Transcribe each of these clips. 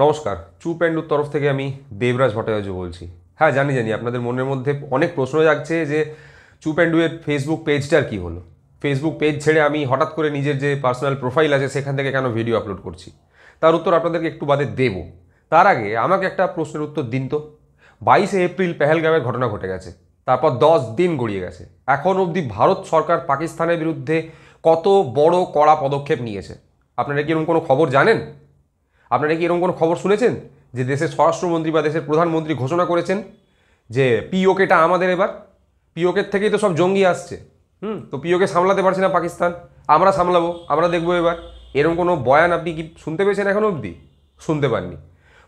নমস্কার, চুপ অ্যান্ডুর তরফ থেকে আমি দেবরাজ ভট্টাচার্য বলছি। হ্যাঁ, জানি আপনাদের মনের মধ্যে অনেক প্রশ্ন জাগছে যে চুপ অ্যান্ডুয়ের ফেসবুক পেজটার কী হলো। ফেসবুক পেজ ছেড়ে আমি হঠাৎ করে নিজের যে পার্সোনাল প্রোফাইল আছে সেখান থেকে কেন ভিডিও আপলোড করছি, তার উত্তর আপনাদেরকে একটু বাদে দেব। তার আগে আমাকে একটা প্রশ্নের উত্তর দিন তো। 22 এপ্রিল পেহেলগামের ঘটনা ঘটে গেছে, তারপর 10 দিন গড়িয়ে গেছে, এখন অবধি ভারত সরকার পাকিস্তানের বিরুদ্ধে কত বড় কড়া পদক্ষেপ নিয়েছে। আপনারা কি এরকম কোনো খবর জানেন? আপনারা কি এরকম কোনো খবর শুনেছেন যে দেশের স্বরাষ্ট্রমন্ত্রী বা দেশের প্রধানমন্ত্রী ঘোষণা করেছেন যে পিওকেটা আমাদের? এবার পিওকের থেকেই তো সব জঙ্গি আসছে। তো পিওকে সামলাতে পারছে না পাকিস্তান, আমরা সামলাবো, আমরা দেখবো এবার। এরকম কোনো বয়ান আপনি কি শুনতে পেয়েছেন এখনো অবধি? শুনতে পাননি।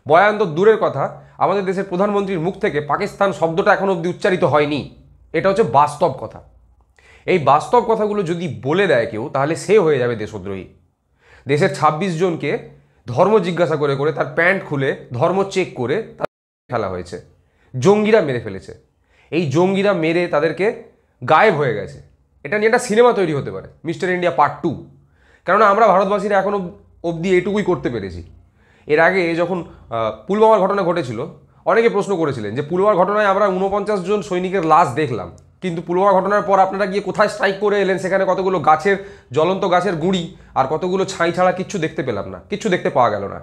বয়ান তো দূরের কথা, আমাদের দেশের প্রধানমন্ত্রীর মুখ থেকে পাকিস্তান শব্দটা এখনো অবধি উচ্চারিত হয়নি। এটা হচ্ছে বাস্তব কথা। এই বাস্তব কথাগুলো যদি বলে দেয় কেউ, তাহলে সে হয়ে যাবে দেশদ্রোহী। দেশের ২৬ জনকে ধর্ম জিজ্ঞাসা করে করে তার প্যান্ট খুলে ধর্ম চেক করে ফেলা হয়েছে। জঙ্গিরা মেরে ফেলেছে। এই জঙ্গিরা মেরে তাদেরকে গায়েব হয়ে গেছে। এটা নিয়ে একটা সিনেমা তৈরি হতে পারে, মিস্টার ইন্ডিয়া পার্ট 2। কেননা আমরা ভারতবাসীরা এখনও অবধি এটুকুই করতে পেরেছি। এর আগে যখন পুলওয়ামার ঘটনা ঘটেছিল, অনেকে প্রশ্ন করেছিলেন যে পুলওয়ামার ঘটনায় আমরা 49 জন সৈনিকের লাশ দেখলাম, কিন্তু পুলওয়ামা ঘটনার পর আপনারা গিয়ে কোথায় স্ট্রাইক করে এলেন? সেখানে কতগুলো গাছের, জ্বলন্ত গাছের গুঁড়ি আর কতগুলো ছাই ছাড়া কিচ্ছু দেখতে পেলাম না, কিচ্ছু দেখতে পাওয়া গেল না।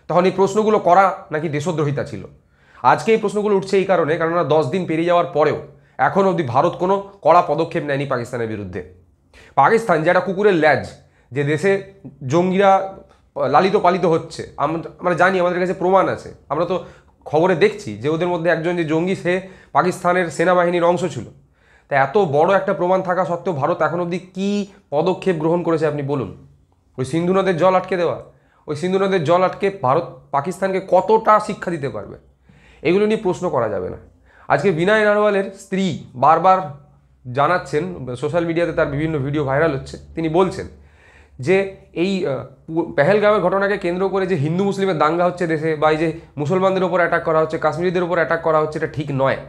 তখন এই প্রশ্নগুলো করা নাকি দেশদ্রোহিতা ছিল? আজকে এই প্রশ্নগুলো উঠছে এই কারণে, কেননা 10 দিন পেরিয়ে যাওয়ার পরেও এখন অবধি ভারত কোনো কড়া পদক্ষেপ নেয়নি পাকিস্তানের বিরুদ্ধে। পাকিস্তান যে একটা কুকুরের ল্যাজ, যে দেশে জঙ্গিরা লালিত পালিত হচ্ছে, আমরা জানি, আমাদের কাছে প্রমাণ আছে, আমরা তো খবরে দেখছি যে ওদের মধ্যে একজন যে জঙ্গি, সে পাকিস্তানের সেনাবাহিনীর অংশ ছিল। তাই এত বড় একটা প্রমাণ থাকা সত্ত্বেও ভারত এখন অবধি কী পদক্ষেপ গ্রহণ করেছে আপনি বলুন? ওই সিন্ধু নদের জল আটকে দেওয়া, ওই সিন্ধু নদের জল আটকে ভারত পাকিস্তানকে কতটা শিক্ষা দিতে পারবে? এগুলো নিয়ে প্রশ্ন করা যাবে না। আজকে বিনয় নারওয়ালের স্ত্রী বারবার জানাচ্ছেন, সোশ্যাল মিডিয়াতে তার বিভিন্ন ভিডিও ভাইরাল হচ্ছে, তিনি বলছেন যে এই পেহেলগামের ঘটনাকে কেন্দ্র করে যে হিন্দু মুসলিমের দাঙ্গা হচ্ছে দেশে, বা এই যে মুসলমানদের ওপর অ্যাটাক করা হচ্ছে, কাশ্মীরিদের ওপর অ্যাটাক করা হচ্ছে, এটা ঠিক নয়।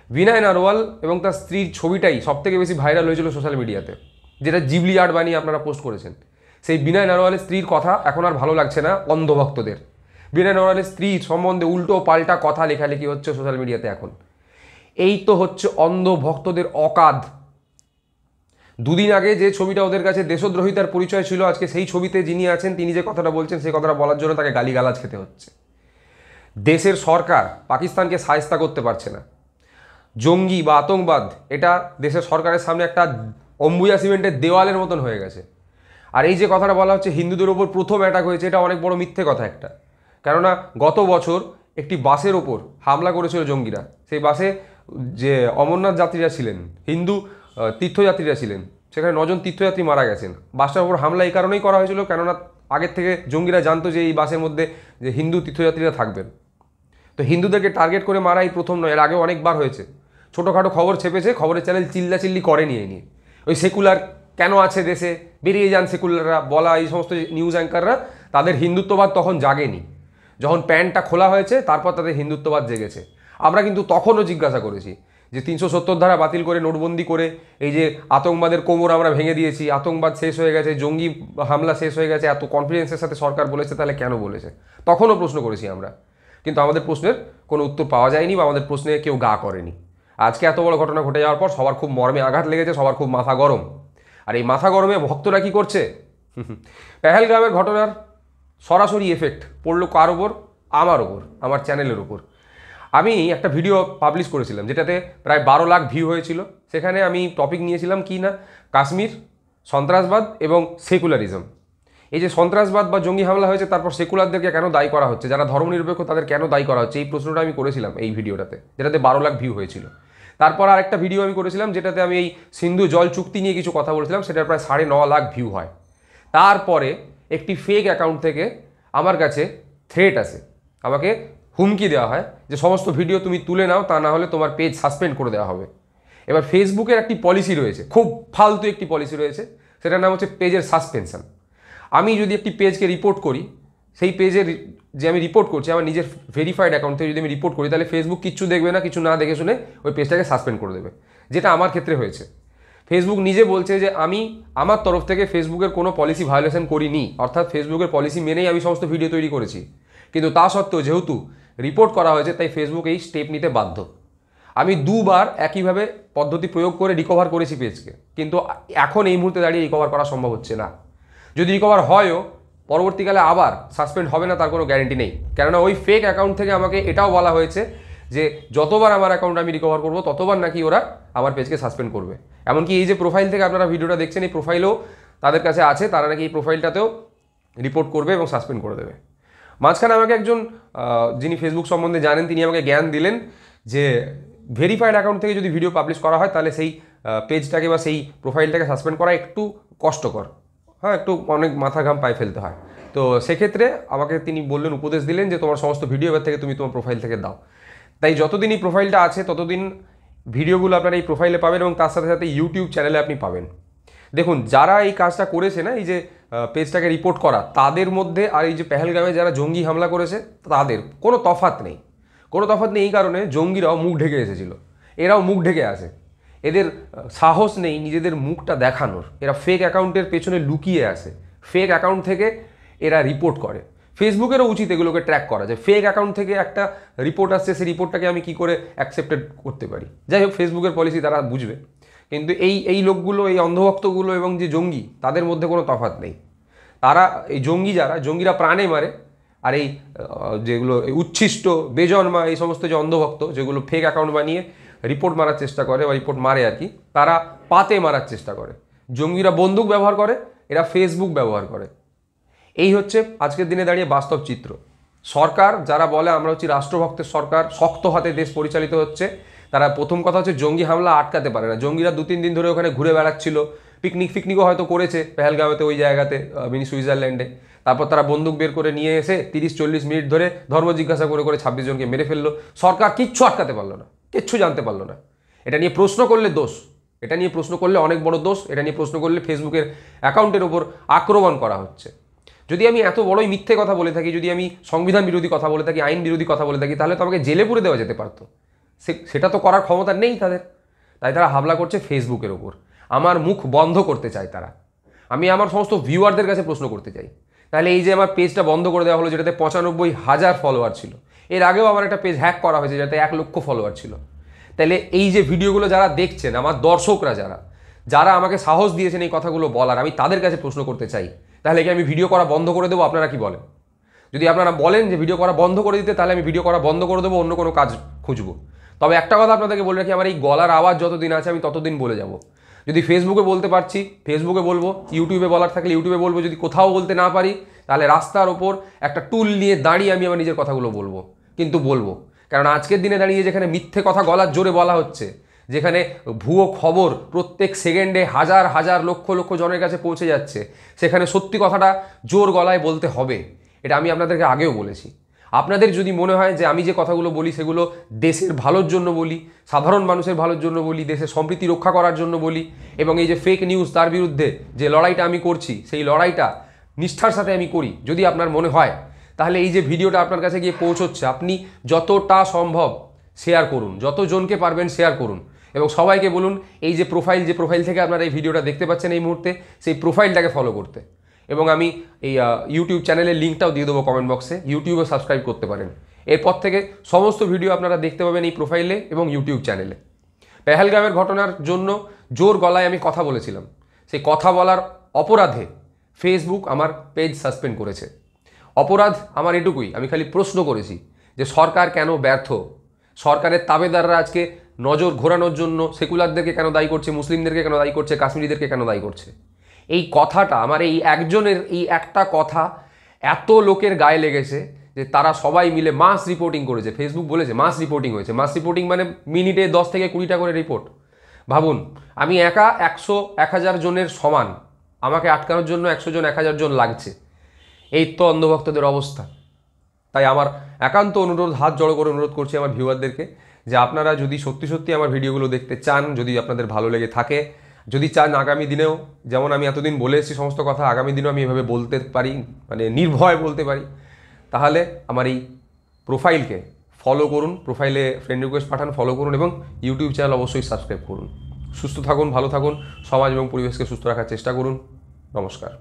বিনয় নারওয়াল এবং তার স্ত্রীর ছবিটাই সবথেকে বেশি ভাইরাল হয়েছিল সোশ্যাল মিডিয়াতে, যেটা জিবলি আর্ট বানিয়ে আপনারা পোস্ট করেছেন। সেই বিনয় নারওয়ালের স্ত্রীর কথা এখন আর ভালো লাগছে না অন্ধভক্তদের। বিনয় নারওয়ালের স্ত্রীর সম্বন্ধে উল্টো পাল্টা কথা লেখালেখি হচ্ছে সোশ্যাল মিডিয়াতে এখন। এই তো হচ্ছে অন্ধভক্তদের অকাদ। দুদিন আগে যে ছবিটা ওদের কাছে দেশদ্রোহিতার পরিচয় ছিল, আজকে সেই ছবিতে যিনি আছেন তিনি যে কথাটা বলছেন, সেই কথাটা বলার জন্য তাকে গালিগালাজ খেতে হচ্ছে। দেশের সরকার পাকিস্তানকে শায়েস্তা করতে পারছে না। জঙ্গি বা আতঙ্কবাদ, এটা দেশের সরকারের সামনে একটা অম্বুজা সিমেন্টের দেওয়ালের মতন হয়ে গেছে। আর এই যে কথাটা বলা হচ্ছে হিন্দুদের ওপর প্রথম অ্যাটাক হয়েছে, এটা অনেক বড় মিথ্যে কথা একটা। কেননা গত বছর একটি বাসের ওপর হামলা করেছিল জঙ্গিরা। সেই বাসে যে অমরনাথ যাত্রীরা ছিলেন, হিন্দু তীর্থযাত্রীরা ছিলেন, সেখানে 9 জন তীর্থযাত্রী মারা গেছেন। বাসটার ওপর হামলা এই কারণেই করা হয়েছিল, কেননা আগের থেকে জঙ্গিরা জানতো যে এই বাসের মধ্যে যে হিন্দু তীর্থযাত্রীরা থাকবেন। তো হিন্দুদেরকে টার্গেট করে মারা এই প্রথম নয়, এর আগেও অনেকবার হয়েছে। ছোটোখাটো খবর ছেপেছে, খবরের চ্যানেল চিল্লাচিল্লি করেনি এই নিয়ে। ওই সেকুলার কেন আছে দেশে, বেরিয়ে যান সেকুলাররা বলা, এই সমস্ত নিউজ অ্যাঙ্কাররা, তাদের হিন্দুত্ববাদ তখন জাগেনি। যখন প্যান্টটা খোলা হয়েছে তারপর তাদের হিন্দুত্ববাদ জেগেছে। আমরা কিন্তু তখনও জিজ্ঞাসা করেছি যে 370 ধারা বাতিল করে, নোটবন্দি করে, এই যে আতঙ্কবাদের কোমর আমরা ভেঙে দিয়েছি, আতঙ্কবাদ শেষ হয়ে গেছে, জঙ্গি হামলা শেষ হয়ে গেছে, এত কনফিডেন্সের সাথে সরকার বলেছে, তাহলে কেন বলেছে? তখনও প্রশ্ন করেছি আমরা, কিন্তু আমাদের প্রশ্নের কোনো উত্তর পাওয়া যায়নি বা আমাদের প্রশ্নে কেউ গা করেনি। আজকে এত বড় ঘটনা ঘটে যাওয়ার পর সবার খুব মর্মে আঘাত লেগেছে, সবার খুব মাথা গরম। আর এই মাথা গরমে ভক্তরা কী করছে? পেহেলগামের ঘটনার সরাসরি এফেক্ট পড়লো কার ওপর? আমার ওপর, আমার চ্যানেলের ওপর। আমি একটা ভিডিও পাবলিশ করেছিলাম যেটাতে প্রায় 12 লাখ ভিউ হয়েছিল। সেখানে আমি টপিক নিয়েছিলাম কি না, কাশ্মীর, সন্ত্রাসবাদ এবং সেকুলারিজম। এই যে সন্ত্রাসবাদ বা জঙ্গি হামলা হয়েছে, তারপর সেকুলারদেরকে কেন দায়ী করা হচ্ছে, যারা ধর্মনিরপেক্ষ তাদের কেন দায়ী করা হচ্ছে, এই প্রশ্নটা আমি করেছিলাম এই ভিডিওটাতে, যেটাতে 12 লাখ ভিউ হয়েছিল। তারপর আরেকটা ভিডিও আমি করেছিলাম যেটাতে আমি এই সিন্ধু জল চুক্তি নিয়ে কিছু কথা বলেছিলাম, সেটার প্রায় 9.5 লাখ ভিউ হয়। তারপরে একটি ফেক অ্যাকাউন্ট থেকে আমার কাছে থ্রেট আসে, আমাকে হুমকি দেওয়া হয় যে সমস্ত ভিডিও তুমি তুলে নাও, তা না হলে তোমার পেজ সাসপেন্ড করে দেওয়া হবে। এবার ফেসবুকের একটি পলিসি রয়েছে, খুব ফালতু একটি পলিসি রয়েছে, সেটার নাম হচ্ছে পেজের সাসপেনশন। আমি যদি একটি পেজকে রিপোর্ট করি, সেই পেজের যে আমি রিপোর্ট করছি আমার নিজের ভেরিফাইড অ্যাকাউন্ট থেকে যদি আমি রিপোর্ট করি, তাহলে ফেসবুক কিচ্ছু দেখবে না, কিছু না দেখে শুনে ওই পেজটাকে সাসপেন্ড করে দেবে, যেটা আমার ক্ষেত্রে হয়েছে। ফেসবুক নিজে বলছে যে আমি আমার তরফ থেকে ফেসবুকের কোনো পলিসি ভায়োলেশন করিনি, অর্থাৎ ফেসবুকের পলিসি মেনেই আমি সমস্ত ভিডিও তৈরি করেছি। কিন্তু তা সত্ত্বেও যেহেতু রিপোর্ট করা হয়েছে তাই ফেসবুক এই স্টেপ নিতে বাধ্য। আমি দুবার একইভাবে পদ্ধতি প্রয়োগ করে রিকভার করেছি পেজকে, কিন্তু এখন এই মুহূর্তে দাঁড়িয়ে রিকভার করা সম্ভব হচ্ছে না। যদি রিকভার হয়ও পরবর্তীকালে আবার সাসপেন্ড হবে না তার কোনো গ্যারেন্টি নেই, কেননা ওই ফেক অ্যাকাউন্ট থেকে আমাকে এটাও বলা হয়েছে যে যতবার আমার অ্যাকাউন্ট আমি রিকভার করবো ততবার নাকি ওরা আমার পেজকে সাসপেন্ড করবে। এমনকি এই যে প্রোফাইল থেকে আপনারা ভিডিওটা দেখছেন, এই প্রোফাইলও তাদের কাছে আছে, তারা নাকি এই প্রোফাইলটাতেও রিপোর্ট করবে এবং সাসপেন্ড করে দেবে। মাঝখানে আমাকে একজন যিনি ফেসবুক সম্বন্ধে জানেন তিনি আমাকে জ্ঞান দিলেন যে ভেরিফাইড অ্যাকাউন্ট থেকে যদি ভিডিও পাবলিশ করা হয় তাহলে সেই পেজটাকে বা সেই প্রোফাইলটাকে সাসপেন্ড করা একটু কষ্টকর, হ্যাঁ, একটু অনেক মাথা ঘাম পায়ে ফেলতে হয়। তো সেক্ষেত্রে আমাকে তিনি বললেন, উপদেশ দিলেন যে তোমার সমস্ত ভিডিও এবার থেকে তুমি তোমার প্রোফাইল থেকে দাও। তাই যতদিন এই প্রোফাইলটা আছে ততদিন ভিডিওগুলো আপনারা এই প্রোফাইলে পাবেন এবং তার সাথে সাথে ইউটিউব চ্যানেলে আপনি পাবেন। দেখুন, যারা এই কাজটা করেছে না, এই যে পেজটাকে রিপোর্ট করা, তাদের মধ্যে আর এই যে পেহেলগামে যারা জঙ্গি হামলা করেছে তাদের কোনো তফাৎ নেই। কোনো তফাৎ নেই এই কারণে জঙ্গিরাও মুখ ঢেকে এসেছিল, এরাও মুখ ঢেকে আসে, এদের সাহস নেই নিজেদের মুখটা দেখানোর। এরা ফেক অ্যাকাউন্টের পেছনে লুকিয়ে আসে, ফেক অ্যাকাউন্ট থেকে এরা রিপোর্ট করে। ফেসবুকেরও উচিত এগুলোকে ট্র্যাক করা, যে ফেক অ্যাকাউন্ট থেকে একটা রিপোর্ট আসছে, সেই রিপোর্টটাকে আমি কী করে অ্যাকসেপ্টেড করতে পারি। যাই হোক, ফেসবুকের পলিসি তারা বুঝবে, কিন্তু এই লোকগুলো, এই অন্ধভক্তগুলো এবং যে জঙ্গি, তাদের মধ্যে কোনো তফাৎ নেই। তারা এই জঙ্গিরা প্রাণে মারে, আর এই যেগুলো উচ্ছিষ্ট বেজন্মা এই সমস্ত যে অন্ধভক্ত যেগুলো ফেক অ্যাকাউন্ট বানিয়ে রিপোর্ট মারার চেষ্টা করে বা রিপোর্ট মারে আর কি, তারা পাতে মারার চেষ্টা করে। জঙ্গিরা বন্দুক ব্যবহার করে, এরা ফেসবুক ব্যবহার করে। এই হচ্ছে আজকের দিনে দাঁড়িয়ে বাস্তব চিত্র। সরকার যারা বলে আমরা হচ্ছে রাষ্ট্রভক্তের সরকার, শক্ত হাতে দেশ পরিচালিত হচ্ছে, তারা প্রথম কথা হচ্ছে জঙ্গি হামলা আটকাতে পারে না। জঙ্গিরা 2-3 দিন ধরে ওখানে ঘুরে বেড়াচ্ছিল, পিকনিকও হয়তো করেছে পেহেলগাঁওতে, ওই জায়গাতে, মিনি সুইজারল্যান্ডে। তারপর তারা বন্দুক বের করে নিয়ে এসে 30-40 মিনিট ধরে ধর্ম জিজ্ঞাসা করে 26 জনকে মেরে ফেললো। সরকার কিচ্ছু আটকাতে পারলো না, কিচ্ছু জানতে পারলো না। এটা নিয়ে প্রশ্ন করলে দোষ, এটা নিয়ে প্রশ্ন করলে অনেক বড় দোষ, এটা নিয়ে প্রশ্ন করলে ফেসবুকের অ্যাকাউন্টের ওপর আক্রমণ করা হচ্ছে। যদি আমি এত বড়ই মিথ্যে কথা বলে থাকি, যদি আমি সংবিধান বিরোধী কথা বলে থাকি, আইন বিরোধী কথা বলে থাকি, তাহলে তো আমাকে জেলে পুরে দেওয়া যেতে পারতো। সেটা তো করার ক্ষমতা নেই তাদের। তাই তারা হামলা করছে ফেসবুকের ওপর। আমার মুখ বন্ধ করতে চায় তারা। আমি আমার সমস্ত ভিউয়ারদের কাছে প্রশ্ন করতে চাই, তাহলে এই যে আমার পেজটা বন্ধ করে দেওয়া হলো, যেটাতে 95,000 ফলোয়ার ছিল, এর আগেও আমার একটা পেজ হ্যাক করা হয়েছে যাতে 1 লক্ষ ফলোয়ার ছিল, তাহলে এই যে ভিডিওগুলো যারা দেখছেন, আমার দর্শকরা যারা আমাকে সাহস দিয়েছেন এই কথাগুলো বলার, আমি তাদের কাছে প্রশ্ন করতে চাই, তাহলে কি আমি ভিডিও করা বন্ধ করে দেবো? আপনারা কি বলেন? যদি আপনারা বলেন যে ভিডিও করা বন্ধ করে দিতে, তাহলে আমি ভিডিও করা বন্ধ করে দেবো, অন্য কোনো কাজ খুঁজবো। তবে একটা কথা আপনাদেরকে বলে রাখি, আমার এই গলার আওয়াজ যতদিন আছে আমি ততদিন বলে যাব। যদি ফেসবুকে বলতে পারছি ফেসবুকে বলবো, ইউটিউবে বলার থাকলে ইউটিউবে বলবো, যদি কোথাও বলতে না পারি তাহলে রাস্তার ওপর একটা টুল নিয়ে দাঁড়িয়ে আমি আমার নিজের কথাগুলো বলবো, কিন্তু বলবো। কারণ আজকের দিনে দাঁড়িয়ে যেখানে মিথ্যে কথা গলার জোরে বলা হচ্ছে, যেখানে ভুয়ো খবর প্রত্যেক সেকেন্ডে হাজার হাজার লক্ষ লক্ষ জনের কাছে পৌঁছে যাচ্ছে, সেখানে সত্যি কথাটা জোর গলায় বলতে হবে। এটা আমি আপনাদেরকে আগেও বলেছি। আপনাদের যদি মনে হয় যে আমি যে কথাগুলো বলি সেগুলো দেশের ভালোর জন্য বলি, সাধারণ মানুষের ভালোর জন্য বলি, দেশের সম্প্রীতি রক্ষা করার জন্য বলি, এবং এই যে ফেক নিউজ তার বিরুদ্ধে যে লড়াইটা আমি করছি সেই লড়াইটা নিষ্ঠার সাথে আমি করি, যদি আপনার মনে হয়, তাহলে এই যে ভিডিওটা আপনার কাছে গিয়ে পৌঁছচ্ছে, আপনি যতটা সম্ভব শেয়ার করুন, যতজনকে পারবেন শেয়ার করুন, এবং সবাইকে বলুন এই যে প্রোফাইল থেকে আপনারা এই ভিডিওটা দেখতে পাচ্ছেন এই মুহূর্তে, সেই প্রোফাইলটাকে ফলো করতে। এবং আমি এই ইউটিউব চ্যানেলের লিঙ্কটাও দিয়ে দেবো কমেন্ট বক্সে, ইউটিউবে সাবস্ক্রাইব করতে পারেন। এরপর থেকে সমস্ত ভিডিও আপনারা দেখতে পাবেন এই প্রোফাইলে এবং ইউটিউব চ্যানেলে। পেহেলগামের ঘটনার জন্য জোর গলায় আমি কথা বলেছিলাম, সেই কথা বলার অপরাধে ফেসবুক আমার পেজ সাসপেন্ড করেছে। অপরাধ আমার এটুকুই, আমি খালি প্রশ্ন করেছি যে সরকার কেন ব্যর্থ, সরকারের তাবেদাররা আজকে নজর ঘোরানোর জন্য সেকুলারদেরকে কেন দায়ী করছে, মুসলিমদেরকে কেন দায়ী করছে, কাশ্মীরিদেরকে কেন দায়ী করছে। এই কথাটা আমার এই একজনের এই একটা কথা এত লোকের গায়ে লেগেছে যে তারা সবাই মিলে মাস রিপোর্টিং করেছে। ফেসবুক বলেছে মাস রিপোর্টিং হয়েছে। মাস রিপোর্টিং মানে মিনিটে 10 থেকে 20টা করে রিপোর্ট। ভাবুন, আমি একা 100-1000 জনের সমান, আমাকে আটকানোর জন্য 100 জন 1000 জন লাগছে। এই তো অন্ধভক্তদের অবস্থা। তাই আমার একান্ত অনুরোধ, হাত জড়ো করে অনুরোধ করছি আমার ভিউয়ারদেরকে, যে আপনারা যদি সত্যি সত্যি আমার ভিডিওগুলো দেখতে চান, যদি আপনাদের ভালো লেগে থাকে, যদি চান আগামী দিনেও, যেমন আমি এতদিন বলে এসেছি সমস্ত কথা, আগামী দিনেও আমি এভাবে বলতে পারি, মানে নির্ভয় বলতে পারি, তাহলে আমার এই প্রোফাইলকে ফলো করুন, প্রোফাইলে ফ্রেন্ড রিকোয়েস্ট পাঠান, ফলো করুন, এবং ইউটিউব চ্যানেল অবশ্যই সাবস্ক্রাইব করুন। সুস্থ থাকুন, ভালো থাকুন, সমাজ এবং পরিবেশকে সুস্থ রাখার চেষ্টা করুন। নমস্কার।